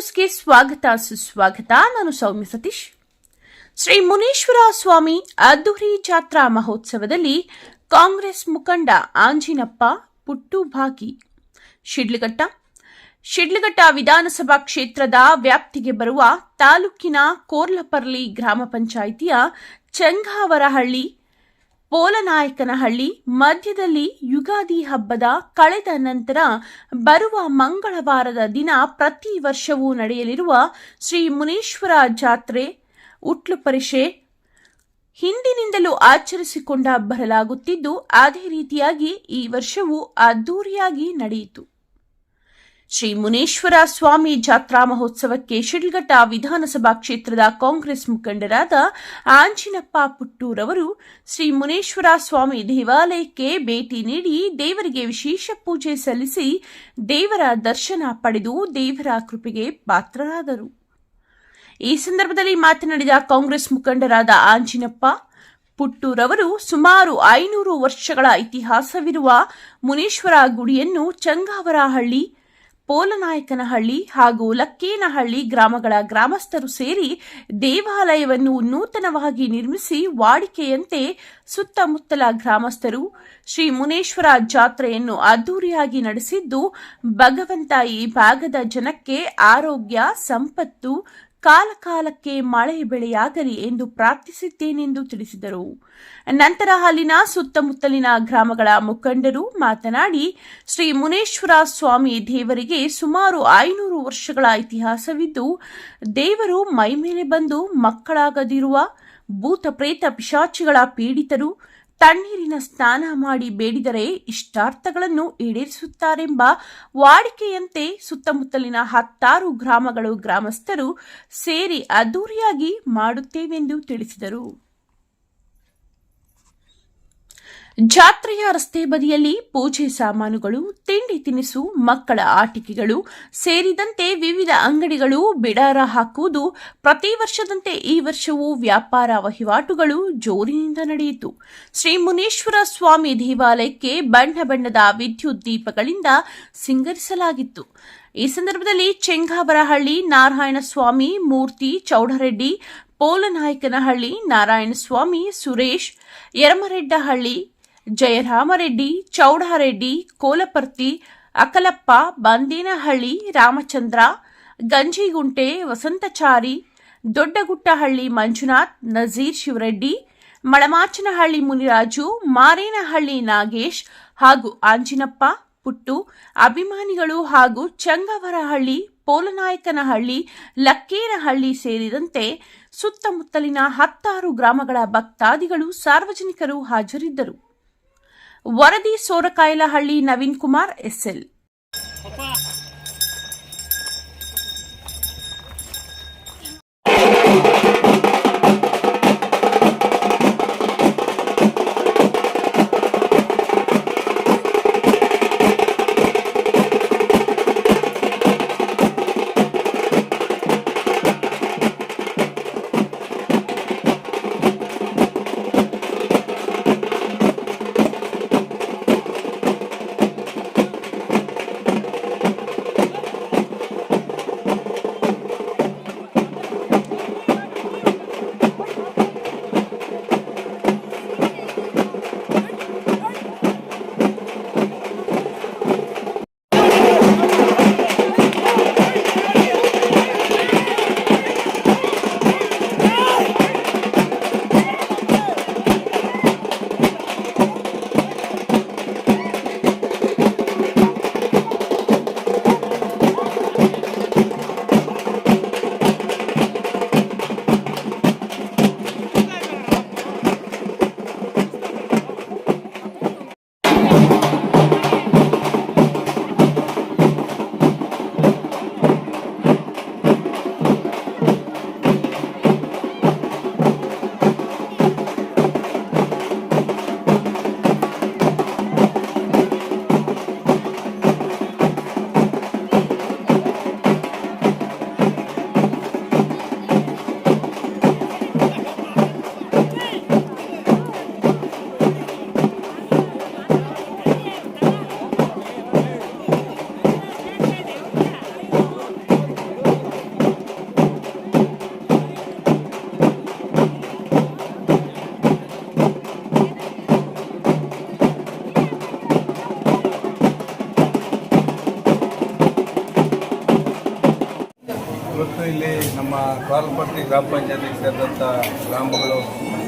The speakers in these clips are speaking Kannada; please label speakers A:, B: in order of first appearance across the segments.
A: ನ್ಯೂಸ್ಗೆ ಸ್ವಾಗತ ಸುಸ್ವಾಗತ. ನಾನು ಸೌಮ್ಯ ಸತೀಶ್. ಶ್ರೀ ಮುನೇಶ್ವರ ಸ್ವಾಮಿ ಅದ್ದೂರಿ ಜಾತ್ರಾ ಮಹೋತ್ಸವದಲ್ಲಿ ಕಾಂಗ್ರೆಸ್ ಮುಖಂಡ ಆಂಜಿನಪ್ಪ ಪುಟ್ಟು ಭಾಗಿ. ಶಿಡ್ಲಘಟ್ಟ ವಿಧಾನಸಭಾ ಕ್ಷೇತ್ರದ ವ್ಯಾಪ್ತಿಗೆ ಬರುವ ತಾಲೂಕಿನ ಕೋರ್ಲಪರ್ಲಿ ಗ್ರಾಮ ಪಂಚಾಯಿತಿಯ ಚಂಗಾವರಹಳ್ಳಿ ಪೋಲನಾಯಕನಹಳ್ಳಿ ಮಧ್ಯದಲ್ಲಿ ಯುಗಾದಿ ಹಬ್ಬದ ಕಳೆದ ನಂತರ ಬರುವ ಮಂಗಳವಾರದ ದಿನ ಪ್ರತಿ ವರ್ಷವೂ ನಡೆಯಲಿರುವ ಶ್ರೀ ಮುನೇಶ್ವರ ಜಾತ್ರೆ ಉಟ್ಲು ಪರಿಷೆ ಹಿಂದಿನಿಂದಲೂ ಆಚರಿಸಿಕೊಂಡ ಬರಲಾಗುತ್ತಿದ್ದು, ಅದೇ ರೀತಿಯಾಗಿ ಈ ವರ್ಷವೂ ಅದ್ದೂರಿಯಾಗಿ ನಡೆಯಿತು. ಶ್ರೀ ಮುನೇಶ್ವರ ಸ್ವಾಮಿ ಜಾತ್ರಾ ಮಹೋತ್ಸವಕ್ಕೆ ಶಿಡ್ಲಘಟ್ಟ ವಿಧಾನಸಭಾ ಕ್ಷೇತ್ರದ ಕಾಂಗ್ರೆಸ್ ಮುಖಂಡರಾದ ಆಂಜಿನಪ್ಪ ಪುಟ್ಟೂರವರು ಶ್ರೀ ಮುನೇಶ್ವರ ಸ್ವಾಮಿ ದೇವಾಲಯಕ್ಕೆ ಭೇಟಿ ನೀಡಿ ದೇವರಿಗೆ ವಿಶೇಷ ಪೂಜೆ ಸಲ್ಲಿಸಿ ದೇವರ ದರ್ಶನ ಪಡೆದು ದೇವರ ಕೃಪೆಗೆ ಪಾತ್ರರಾದರು. ಈ ಸಂದರ್ಭದಲ್ಲಿ ಮಾತನಾಡಿದ ಕಾಂಗ್ರೆಸ್ ಮುಖಂಡರಾದ ಆಂಜಿನಪ್ಪ ಪುಟ್ಟೂರವರು ಸುಮಾರು 500 ವರ್ಷಗಳ ಇತಿಹಾಸವಿರುವ ಮುನೇಶ್ವರ ಗುಡಿಯನ್ನು ಚಂಗಾವರಹಳ್ಳಿ, ಪೋಲನಾಯಕನಹಳ್ಳಿ ಹಾಗೂ ಲಕ್ಕೇನಹಳ್ಳಿ ಗ್ರಾಮಗಳ ಗ್ರಾಮಸ್ಥರು ಸೇರಿ ದೇವಾಲಯವನ್ನು ನೂತನವಾಗಿ ನಿರ್ಮಿಸಿ ವಾಡಿಕೆಯಂತೆ ಸುತ್ತಮುತ್ತಲ ಗ್ರಾಮಸ್ಥರು ಶ್ರೀ ಮುನೇಶ್ವರ ಜಾತ್ರೆಯನ್ನು ಅದ್ದೂರಿಯಾಗಿ ನಡೆಸಿದ್ದು, ಭಗವಂತ ಈ ಭಾಗದ ಜನಕ್ಕೆ ಆರೋಗ್ಯ, ಸಂಪತ್ತು, ಕಾಲಕಾಲಕ್ಕೆ ಮಳೆ ಬೆಳೆಯಾಗಲಿ ಎಂದು ಪ್ರಾರ್ಥಿಸಿದ್ದೇನೆಂದು ತಿಳಿಸಿದರು. ನಂತರ ಅಲ್ಲಿನ ಸುತ್ತಮುತ್ತಲಿನ ಗ್ರಾಮಗಳ ಮುಖಂಡರು ಮಾತನಾಡಿ, ಶ್ರೀ ಮುನೇಶ್ವರ ಸ್ವಾಮಿ ದೇವರಿಗೆ ಸುಮಾರು 500 ವರ್ಷಗಳ ಇತಿಹಾಸವಿದ್ದು, ದೇವರು ಮೈಮೇಲೆ ಬಂದು ಮಕ್ಕಳಾಗದಿರುವ ಭೂತ ಪ್ರೇತ ಪಿಶಾಚಿಗಳ ಪೀಡಿತರು ತಣ್ಣೀರಿನ ಸ್ನಾನ ಮಾಡಿ ಬೇಡಿದರೆ ಇಷ್ಟಾರ್ಥಗಳನ್ನು ಈಡೇರಿಸುತ್ತಾರೆಂಬ ವಾಡಿಕೆಯಂತೆ ಸುತ್ತಮುತ್ತಲಿನ 10 ಗ್ರಾಮಗಳು ಗ್ರಾಮಸ್ಥರು ಸೇರಿ ಅದ್ದೂರಿಯಾಗಿ ಮಾಡುತ್ತೇವೆಂದು ತಿಳಿಸಿದರು. ಜಾತ್ರೆಯ ರಸ್ತೆ ಬದಿಯಲ್ಲಿ ಪೂಜೆ ಸಾಮಾನುಗಳು, ತಿಂಡಿ ತಿನಿಸು, ಮಕ್ಕಳ ಆಟಿಕೆಗಳು ಸೇರಿದಂತೆ ವಿವಿಧ ಅಂಗಡಿಗಳು ಬಿಡಾರ ಹಾಕುವುದು ಪ್ರತಿ ವರ್ಷದಂತೆ ಈ ವರ್ಷವೂ ವ್ಯಾಪಾರ ವಹಿವಾಟುಗಳು ಜೋರಿನಿಂದ ನಡೆಯಿತು. ಶ್ರೀ ಮುನೇಶ್ವರ ಸ್ವಾಮಿ ದೇವಾಲಯಕ್ಕೆ ಬಣ್ಣ ಬಣ್ಣದ ವಿದ್ಯುತ್ ದೀಪಗಳಿಂದ ಸಿಂಗರಿಸಲಾಗಿತ್ತು. ಈ ಸಂದರ್ಭದಲ್ಲಿ ಚೆಂಗಾವರಹಳ್ಳಿ ನಾರಾಯಣಸ್ವಾಮಿ ಮೂರ್ತಿ, ಚೌಡರೆಡ್ಡಿ, ಪೋಲನಾಯಕನಹಳ್ಳಿ ನಾರಾಯಣಸ್ವಾಮಿ, ಸುರೇಶ್, ಯರಮರೆಡ್ಡಹಳ್ಳಿ, ಜಯರಾಮರೆಡ್ಡಿ, ಚೌಡರೆಡ್ಡಿ, ಕೋಲಪರ್ತಿ, ಅಕಲಪ್ಪ, ಬಂದೇನಹಳ್ಳಿ, ರಾಮಚಂದ್ರ, ಗಂಜಿಗುಂಟೆ, ವಸಂತಚಾರಿ, ದೊಡ್ಡಗುಟ್ಟಹಳ್ಳಿ ಮಂಜುನಾಥ್, ನಜೀರ್ ಶಿವರೆಡ್ಡಿ, ಮಳಮಾಚನಹಳ್ಳಿ ಮುನಿರಾಜು, ಮಾರೇನಹಳ್ಳಿ ನಾಗೇಶ್ ಹಾಗೂ ಆಂಜಿನಪ್ಪ ಪುಟ್ಟು ಅಭಿಮಾನಿಗಳು ಹಾಗೂ ಚಂಗಾವರಹಳ್ಳಿ, ಪೋಲನಾಯಕನಹಳ್ಳಿ, ಲಕ್ಕೇನಹಳ್ಳಿ ಸೇರಿದಂತೆ ಸುತ್ತಮುತ್ತಲಿನ 10 ಗ್ರಾಮಗಳ ಭಕ್ತಾದಿಗಳು ಸಾರ್ವಜನಿಕರು ಹಾಜರಿದ್ದರು. ವರದಿ ಸೋರಕಾಯಲಹಳ್ಳಿ ನವೀನ್ ಕುಮಾರ್, ಎಸ್ಎಲ್.
B: ಇಲ್ಲಿ ನಮ್ಮ ಕಾಲ್ಪಟ್ಟಿ ಗ್ರಾಮ ಪಂಚಾಯತಿಗೆ ಸೇರಿದಂಥ ಗ್ರಾಮಗಳು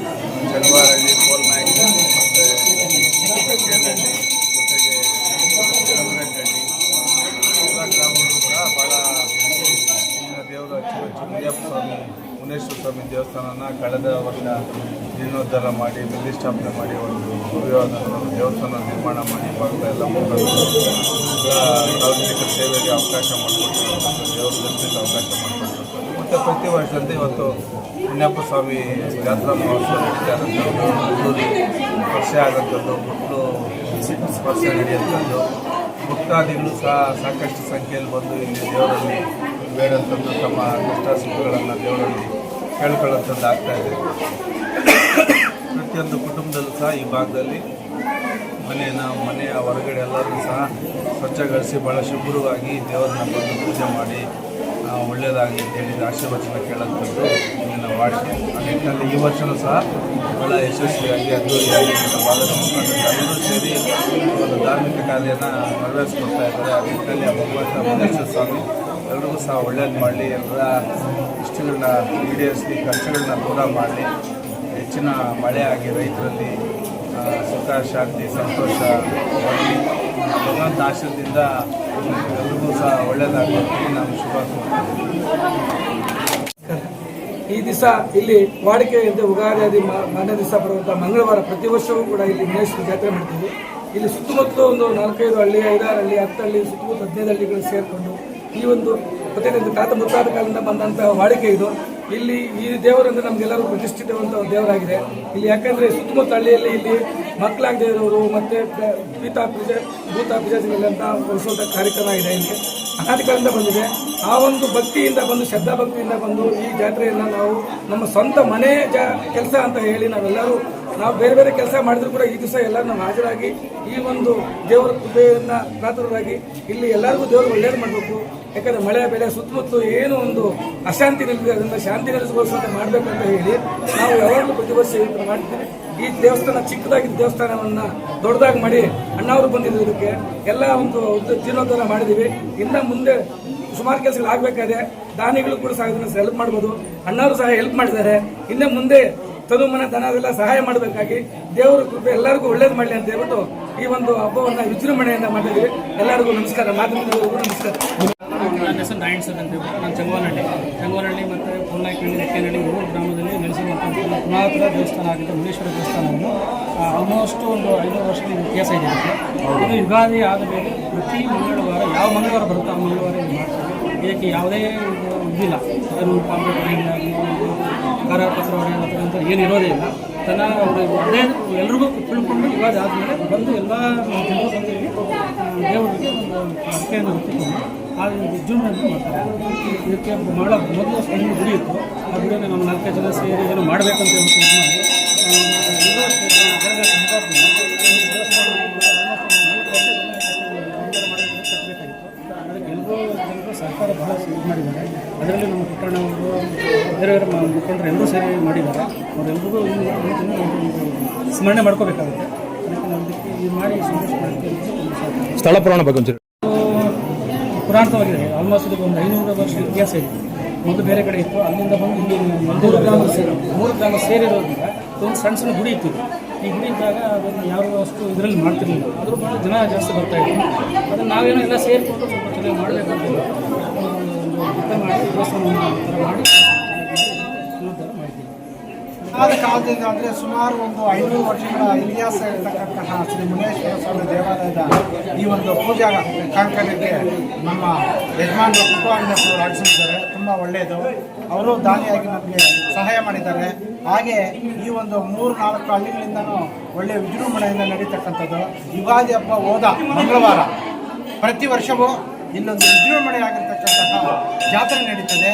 B: ಶನಿವಾರಹಳ್ಳಿ, ಕೋಲ್ನಾಯ್ಕ ಮತ್ತು ಕಕ್ಕೇನಹಳ್ಳಿ ಜೊತೆಗೆ ಜಲಮರಗಡ್ಡಿ ಎಲ್ಲ ಗ್ರಾಮಗಳು ಸಹ ಭಾಳ ಇಲ್ಲಿನ ದೇವರು ಅಚ್ಚುಮೆಚ್ಚು ಮುನಿಯಪ್ಪ ಸ್ವಾಮಿ, ಮುನೇಶ್ವರ ಸ್ವಾಮಿ ದೇವಸ್ಥಾನನ ಕಳೆದ ವರ್ಷ ಜೀರ್ಣೋದ್ಧಾರ ಮಾಡಿ ಪ್ರತಿಷ್ಠಾಪನೆ ಮಾಡಿ ಒಂದು ಭವ್ಯವಾದ ದೇವಸ್ಥಾನ ನಿರ್ಮಾಣ ಮಾಡಿ ಭಾಗದ ಎಲ್ಲ ಮುಖಂಡರು ಸಾರ್ವಜನಿಕ ಸೇವೆಗೆ ಅವಕಾಶ ಮಾಡಿಕೊಟ್ಟಿರುವಂಥದ್ದು, ದೇವರ ದರ್ಶನಕ್ಕೆ ಅವಕಾಶ ಮಾಡಿಕೊಟ್ಟಿರುವಂಥದ್ದು ಮತ್ತು ಪ್ರತಿ ವರ್ಷದಂತೆ ಇವತ್ತು ಮುನಿಯಪ್ಪ ಸ್ವಾಮಿ ಜಾತ್ರಾ ಮಹೋತ್ಸವ ನಡೀತಾ ಇರೋಂಥದ್ದು, ವರ್ಷ ಆಗೋಂಥದ್ದು, ಹುಟ್ಟು ಸ್ಪರ್ಶ ನಡೆಯುವಂಥದ್ದು, ಭಕ್ತಾದಿಗಳು ಸಹ ಸಾಕಷ್ಟು ಸಂಖ್ಯೆಯಲ್ಲಿ ಬಂದು ಇಲ್ಲಿ ದೇವರಲ್ಲಿ ಬೇಡಂಥದ್ದು ತಮ್ಮ ಕಷ್ಟ ಸುಖಗಳನ್ನು ದೇವರಲ್ಲಿ ಕೇಳ್ಕೊಳ್ಳೋಂಥದ್ದು ಆಗ್ತಾಯಿದೆ. ಪ್ರತಿಯೊಂದು ಕುಟುಂಬದಲ್ಲೂ ಸಹ ಈ ಭಾಗದಲ್ಲಿ ಮನೆಯ ಹೊರಗಡೆ ಎಲ್ಲರೂ ಸಹ ಸ್ವಚ್ಛಗೊಳಿಸಿ ಭಾಳ ಶುಭ್ರವಾಗಿ ದೇವರನ್ನ ಬಂದು ಪೂಜೆ ಮಾಡಿ ಒಳ್ಳೆಯದಾಗಿ ಅಂತೇಳಿ ಆಶೀರ್ವಚನ ಕೇಳೋಂಥದ್ದು ಇಲ್ಲಿನ ವಾಡಿಕೆ. ಆ ನಿಟ್ಟಿನಲ್ಲಿ ಈ ವರ್ಷವೂ ಸಹ ಭಾಳ ಯಶಸ್ವಿಯಾಗಿ ಅದ್ದೂರಿಯಾಗಿ ನಮ್ಮ ಭಾಗದ ಮುಖಂಡರು ಸೇರಿ ಒಂದು ಧಾರ್ಮಿಕ ಕಾರ್ಯನ ನೆರವೇರಿಸ್ಕೊಡ್ತಾ ಇದ್ದಾರೆ. ಆ ನಿಟ್ಟಿನಲ್ಲಿ ಆ ಭಗವಂತ ಮುನೇಶ್ವರ ಸ್ವಾಮಿ ಎಲ್ರಿಗೂ ಸಹ ಒಳ್ಳೇದು ಮಾಡಲಿ, ಎಲ್ಲರ ಇಷ್ಟಗಳನ್ನ ಈಡೇರಿಸಲಿ, ಕಷ್ಟಗಳನ್ನ ದೂರ ಮಾಡಲಿ, ಹೆಚ್ಚಿನ ಮಳೆ ಆಗಿ ರೈತರಲ್ಲಿ ಸುಖ, ಶಾಂತಿ, ಸಂತೋಷ ಬರಲಿ. ಭಗವಂತ ಆಶೀರ್ವಾದದಿಂದ ಎಲ್ರಿಗೂ ಸಹ ಒಳ್ಳೆಯದಾಗಲಿ ನಾನು ಶುಭ
C: ಈ ದಿವಸ ಇಲ್ಲಿ ವಾಡಿಕೆಯಂತೆ ಉಗಾದಿ ಮಾರನೇ ದಿವಸ ಬರುವಂಥ ಮಂಗಳವಾರ ಪ್ರತಿ ವರ್ಷವೂ ಕೂಡ ಇಲ್ಲಿ ಮುನೇಶ್ವರ ಜಾತ್ರೆ ಮಾಡ್ತೀವಿ. ಇಲ್ಲಿ ಸುತ್ತಮುತ್ತಲು ಒಂದು 4-5 ಹಳ್ಳಿ, 5-6 ಹಳ್ಳಿ, 10 ಹಳ್ಳಿ, ಸುತ್ತಮುತ್ತ 15 ಹಳ್ಳಿಗಳು ಸೇರಿಕೊಂಡು ಈ ಒಂದು ಪ್ರತಿನಿತ್ಯ ತಾತ ಮುತ್ತಾದ ಕಾಲದಿಂದ ಬಂದಂಥ ವಾಡಿಕೆ ಇದು. ಇಲ್ಲಿ ಈ ದೇವರಂದ್ರೆ ನಮಗೆಲ್ಲರೂ ಪ್ರತಿಷ್ಠಿತವಂತ ದೇವರಾಗಿದೆ. ಇಲ್ಲಿ ಯಾಕಂದರೆ ಸುತ್ತಮುತ್ತ ಹಳ್ಳಿಯಲ್ಲಿ ಇಲ್ಲಿ ಮಕ್ಕಳಾಗದೇ ಇರೋರು ಮತ್ತು ಭೂತ ಪಿಜಾಜಿಗಳಂತ ಹೊರಿಸುವಂಥ ಕಾರ್ಯಕ್ರಮ ಇದೆ. ಇಲ್ಲಿ ಅನಾದಿ ಕಾಲದಿಂದ ಬಂದಿದೆ. ಆ ಒಂದು ಭಕ್ತಿಯಿಂದ ಬಂದು, ಶ್ರದ್ಧಾ ಭಕ್ತಿಯಿಂದ ಬಂದು ಈ ಜಾತ್ರೆಯನ್ನು ನಾವು ನಮ್ಮ ಸ್ವಂತ ಮನೆ ಕೆಲಸ ಅಂತ ಹೇಳಿ ನಾವು ಬೇರೆ ಬೇರೆ ಕೆಲಸ ಮಾಡಿದ್ರು ಕೂಡ ಈ ದಿವಸ ಎಲ್ಲ ನಾವು ಹಾಜರಾಗಿ ಈ ಒಂದು ದೇವರ ಕೃಪೆಯನ್ನು ಪ್ರಾತುರರಾಗಿ ಇಲ್ಲಿ ಎಲ್ಲರಿಗೂ ದೇವರು ಒಳ್ಳೇದು ಮಾಡಬೇಕು. ಯಾಕಂದರೆ ಮಳೆ ಬೆಳೆ ಸುತ್ತಮುತ್ತಲು ಏನು ಒಂದು ಅಶಾಂತಿ ನಿಲ್ಲಿದೆ, ಅದನ್ನು ಶಾಂತಿ ನೆಲೆಸಿಗೋಸ್ಕರ ಮಾಡಬೇಕು ಅಂತ ಹೇಳಿ ನಾವು ಯಾವಾಗಲೂ ಪ್ರತಿ ವರ್ಷ ಮಾಡ್ತೀವಿ. ಈ ದೇವಸ್ಥಾನ ಚಿಕ್ಕದಾಗಿದ್ದ ದೇವಸ್ಥಾನವನ್ನು ದೊಡ್ಡದಾಗಿ ಮಾಡಿ ಅಣ್ಣವರು ಬಂದಿದ್ದು ಇದಕ್ಕೆ ಎಲ್ಲ ಒಂದು ಜೀರ್ಣೋದ್ಧಾರ ಮಾಡಿದ್ದೀವಿ. ಇನ್ನು ಮುಂದೆ ಸುಮಾರು ಕೆಲಸಗಳು ಆಗಬೇಕಾದ್ರೆ ದಾನಿಗಳು ಕೂಡ ಸಹ ಇದನ್ನು ಹೆಲ್ಪ್ ಮಾಡ್ಬೋದು. ಅಣ್ಣವರು ಸಹ ಹೆಲ್ಪ್ ಮಾಡಿದ್ದಾರೆ. ಇನ್ನು ಮುಂದೆ ತನುಮನ ದನ ಅದೆಲ್ಲ ಸಹಾಯ ಮಾಡಬೇಕಾಗಿ ದೇವರ ಕೃಪೆ ಎಲ್ಲರಿಗೂ ಒಳ್ಳೇದು ಮಾಡಲಿ ಅಂತ ಹೇಳ್ಬಿಟ್ಟು ಈ ಒಂದು ಹಬ್ಬವನ್ನು ವಿಜೃಂಭಣೆಯಿಂದ ಮಾಡಿದ್ವಿ. ಎಲ್ಲರಿಗೂ ನಮಸ್ಕಾರ, ಮಾಧ್ಯಮದವರಿಗೂ ನಮಸ್ಕಾರ.
D: ನನ್ನ ಹೆಸರು ನಾರಾಯಣ ಸರ್ ಅಂತ ಹೇಳ್ಬಿಟ್ಟು ನಾನು ಚಂಗವನಹಳ್ಳಿ ಮತ್ತು ಕೋಲ್ನಾಯ್ಕನಹಳ್ಳಿ, ಎಕ್ಕೇನಹಳ್ಳಿ 3 ಗ್ರಾಮದಲ್ಲಿ ನೆಲೆಸಿರುವಂಥ ಪುರಾತನ ದೇವಸ್ಥಾನ ಆಗಿದ್ದು ಮುನೇಶ್ವರ ದೇವಸ್ಥಾನವನ್ನು ಆಲ್ಮೋಸ್ಟ್ ಒಂದು 500 ವರ್ಷದ ಇತಿಹಾಸ ಇದೆ. ಇದು ಯುಗಾದಿ ಆದ ಮೇಲೆ ಪ್ರತಿ ಮಂಗಳವಾರ ಯಾವ ಮಂಗಳವಾರ ಬರುತ್ತೋ ಆ ಮಂಗಳವಾರ ಇದು ಮಾಡ್ತಾರೆ. ಇದಕ್ಕೆ ಯಾವುದೇ ಇದಿಲ್ಲ, ಅದನ್ನು ಕಾಂಪ್ಯೂಟರ್ ಖಾರ ಪತ್ರ ಹೊಡೆಯೋದಂತ ಏನು ಇರೋದೇ ಇಲ್ಲ. ತನ್ನ ಅದೇ ಎಲ್ರಿಗೂ ತಿಳ್ಕೊಂಡು ಯುಗಾದಿ ಆದಮೇಲೆ ಬಂದು ಎಲ್ಲ ಜನರು ಬಂದು ದೇವರಿಗೆ ಒಂದು ಅರ್ಕೆಯನ್ನು ಹೊತ್ತಿಕೊಂಡು ಆ ವಿಜೃಂಭಣೆಯನ್ನು ಮಾಡ್ತಾರೆ. ಇದಕ್ಕೆ ಬಹಳ ಮೊದಲು ಸಣ್ಣ ಗುಡಿ ಇತ್ತು. ಆ ಗುಡಿಯನ್ನು ನಮ್ಮ 4 ಜನ ಸೇರಿ ಏನೋ ಮಾಡಬೇಕಂತ ಹೇಳ್ಬಿಟ್ಟು ಇದು ಮಾಡಿ ಎಲ್ಲರೂ ಸರ್ಕಾರ ಬಹಳ ಇದು ಮಾಡಿದ್ದಾರೆ. ಅದರಲ್ಲಿ ನಮ್ಮ ಪುಟ್ಟಣ್ಣವರು ಬೇರೆ ಬೇರೆ ಮುಖಂಡರು ಎಲ್ಲರೂ ಸೇರಿ ಮಾಡಿದ್ದಾರೆ. ಅವರೆಲ್ಲರಿಗೂ ಸ್ಮರಣೆ ಮಾಡ್ಕೋಬೇಕಾಗುತ್ತೆ. ಅದಕ್ಕೆ ನಾವು ಇದಕ್ಕೆ ಇದು ಮಾಡಿ ಸಂತೋಷ ಮಾಡೋಕ್ಕೆ
E: ಸ್ಥಳ ಪುರಾಣ ಬಗ್ಗೆ ಒಂಚೂರು
D: ಪುರಾತನವಾಗಿದೆ. ಆಲ್ಮೋಸ್ಟ್ ಇದಕ್ಕೆ ಒಂದು 500 ವರ್ಷ ಇತಿಹಾಸ ಇದೆ. ಮೊದಲು ಬೇರೆ ಕಡೆ ಇತ್ತು, ಅಲ್ಲಿಂದ ಬಂದು ಇಲ್ಲಿ 3 ಗ್ರಾಮ ಸೇರಿರೋದ್ರಿಂದ ಒಂದು ಸಣ್ಣ ಗುಡಿ ಇತ್ತು. ಈ ಗುಡಿ ಇದ್ದಾಗ ಅದನ್ನು ಯಾರು ಅಷ್ಟು ಇದರಲ್ಲಿ ಮಾಡ್ತಿರ್ಲಿಲ್ಲ. ಅದ್ರ ಭಾಳ ಜನ ಜಾಸ್ತಿ ಬರ್ತಾಯಿದ್ರು. ಅದನ್ನು ನಾವೇನೋ ಎಲ್ಲ ಸೇರಿಕೊಂಡು ಸ್ವಲ್ಪ ಚೆನ್ನಾಗಿ ಮಾಡಬೇಕಂತ ಒಂದು ಮಾಡಿ ದೇವಸ್ಥಾನ ಮಾಡಿ
F: ಆದ ಕಾಲದಿಂದ ಅಂದರೆ ಸುಮಾರು ಒಂದು 500 ವರ್ಷಗಳ ಇತಿಹಾಸ ಇರತಕ್ಕಂತಹ ಶ್ರೀ ಮುನೇಶ್ವರ ಸ್ವಾಮಿ ದೇವಾಲಯದ ಈ ಒಂದು ಪೂಜಾ ಕಾರ್ಯಕ್ರಮಕ್ಕೆ ನಮ್ಮ ಯಜಮಾನರು ಪುಟ್ಟಣ್ಣವರು ಆಗಿಸಿದ್ದಾರೆ. ತುಂಬ ಒಳ್ಳೆಯದು. ಅವರು ದಾನಿಯಾಗಿ ನಮಗೆ ಸಹಾಯ ಮಾಡಿದ್ದಾರೆ. ಹಾಗೆ ಈ ಒಂದು 3-4 ಹಳ್ಳಿಗಳಿಂದನೂ ಒಳ್ಳೆಯ ವಿಜೃಂಭಣೆಯಿಂದ ನಡೀತಕ್ಕಂಥದ್ದು. ಯುಗಾದಿ ಹಬ್ಬ ಹೋದ ಮಂಗಳವಾರ ಪ್ರತಿ ವರ್ಷವೂ ಇಲ್ಲೊಂದು ವಿಜೃಂಭಣೆಯಾಗಿರ್ತಕ್ಕಂತಹ ಜಾತ್ರೆ ನಡೀತದೆ.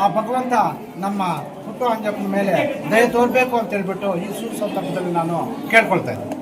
F: ಆ ಭಗವಂತ ನಮ್ಮ ಪುಟ್ಟ ಅಂಜಪ್ಪನ ಮೇಲೆ ದಯ ತೋರಬೇಕು ಅಂತ ಹೇಳ್ಬಿಟ್ಟು ಈ ಸಂದರ್ಭದಲ್ಲಿ ನಾನು ಕೇಳ್ಕೊಳ್ತಾ ಇದ್ದೀನಿ.